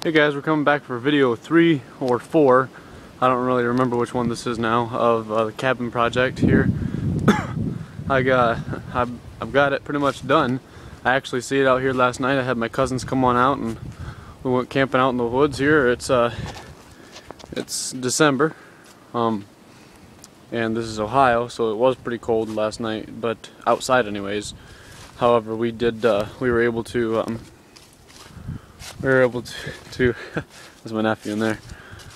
Hey guys, we're coming back for video 3 or 4. I don't really remember which one this is now of the cabin project here. I've got it pretty much done. I actually stayed out here last night. I had my cousins come on out and we went camping out in the woods here. It's December, and this is Ohio, so it was pretty cold last night, but outside anyways. However, we were able to that's my nephew in there.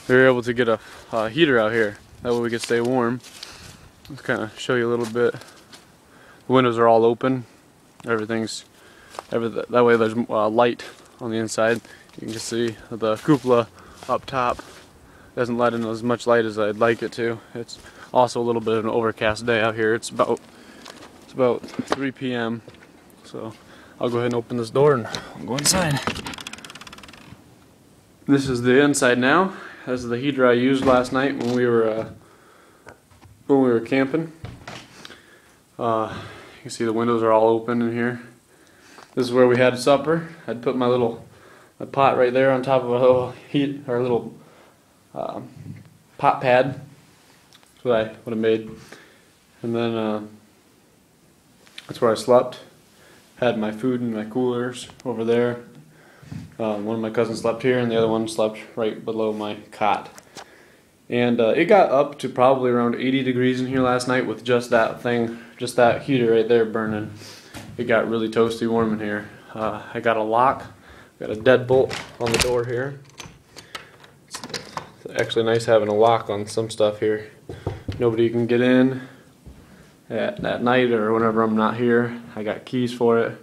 We were able to get a heater out here. That way we could stay warm. Let's kind of show you a little bit. The windows are all open. That way there's light on the inside. You can just see the cupola up top doesn't let in as much light as I'd like it to. It's also a little bit of an overcast day out here. It's about 3 p.m. So I'll go ahead and open this door and I'll go inside. This is the inside now. This is the heater I used last night when we were camping. You can see the windows are all open in here. This is where we had supper. I'd put my pot right there on top of a little pot pad. That's what I would have made. And then that's where I slept. Had my food in my coolers over there. One of my cousins slept here and the other one slept right below my cot. And it got up to probably around 80 degrees in here last night with just that heater right there burning. It got really toasty warm in here. I got a lock, got a deadbolt on the door here. It's actually nice having a lock on some stuff here. Nobody can get in at night or whenever I'm not here. I got keys for it.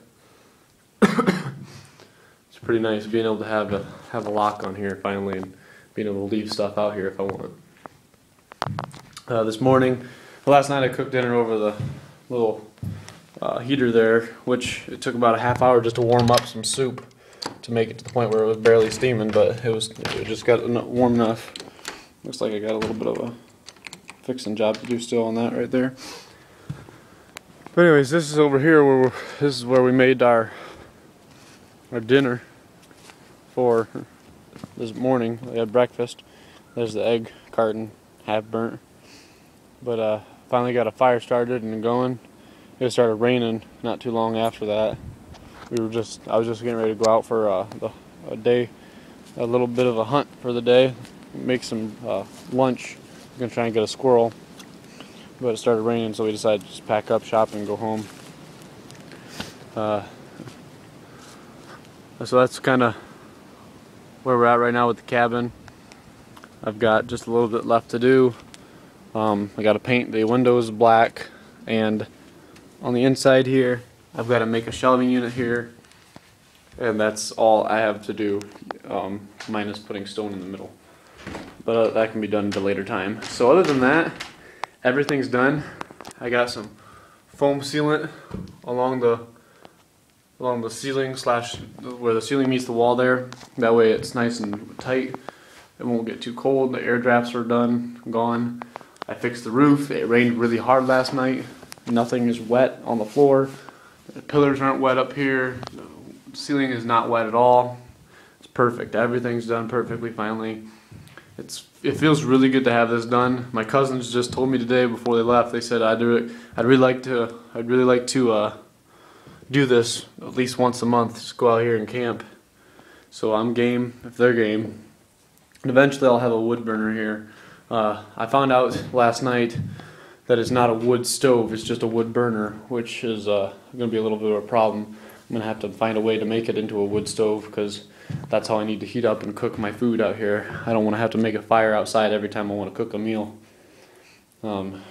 It's pretty nice being able to have a lock on here finally and being able to leave stuff out here if I want. Last night I cooked dinner over the little heater there, which it took about a half hour just to warm up some soup to make it to the point where it was barely steaming, but it just got warm enough. Looks like I got a little bit of a fixing job to do still on that right there. But anyways, this is over here this is where we made our dinner for this morning. We had breakfast. There's the egg carton, half burnt. But finally got a fire started and going. It started raining not too long after that. I was just getting ready to go out for a little bit of a hunt for the day, make some lunch. I'm gonna try and get a squirrel. But it started raining, so we decided to just pack up shop and go home. So that's kind of where we're at right now with the cabin. I've got just a little bit left to do. I got to paint the windows black, and on the inside here I've got to make a shelving unit here, and that's all I have to do, minus putting stone in the middle. But that can be done at a later time. So other than that, everything's done. I got some foam sealant along the ceiling where the ceiling meets the wall there. That way it's nice and tight. It won't get too cold. The air drafts are gone. I fixed the roof. It rained really hard last night. Nothing is wet on the floor. The pillars aren't wet up here. The ceiling is not wet at all. It's perfect. Everything's done perfectly finally. It feels really good to have this done. My cousins just told me today before they left. They said I'd really like to do this at least once a month. Just go out here and camp. So I'm game if they're game. And eventually I'll have a wood burner here. I found out last night that it's not a wood stove. It's just a wood burner, which is going to be a little bit of a problem. I'm going to have to find a way to make it into a wood stove because that's how I need to heat up and cook my food out here. I don't want to have to make a fire outside every time I want to cook a meal. Not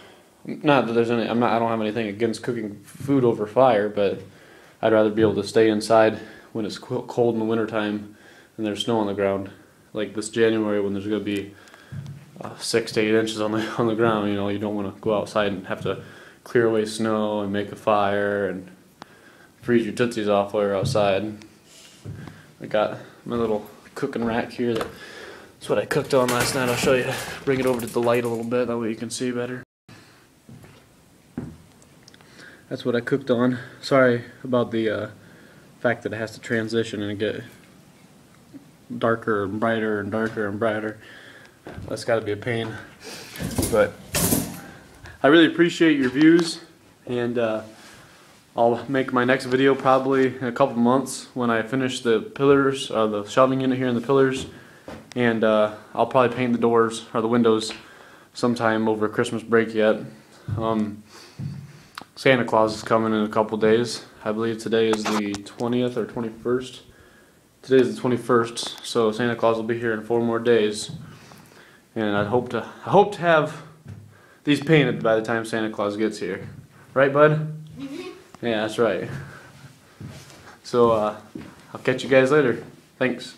that there's I don't have anything against cooking food over fire, but I'd rather be able to stay inside when it's cold in the wintertime and there's snow on the ground. Like this January when there's going to be 6 to 8 inches on the ground, you don't want to go outside and have to clear away snow and make a fire and freeze your tootsies off while you're outside. I got my little cooking rack here. That's what I cooked on last night. I'll show you. Bring it over to the light a little bit, that way you can see better. That's what I cooked on. Sorry about the fact that it has to transition and get darker and brighter and darker and brighter. That's got to be a pain. But I really appreciate your views, and I'll make my next video probably in a couple months when I finish the pillars, the shelving unit here and the pillars, and I'll probably paint the doors or the windows sometime over Christmas break yet. Santa Claus is coming in a couple days. I believe today is the 20th or 21st. Today is the 21st, so Santa Claus will be here in 4 more days, and I hope to have these painted by the time Santa Claus gets here. Right, bud? Yeah, that's right. So I'll catch you guys later. Thanks.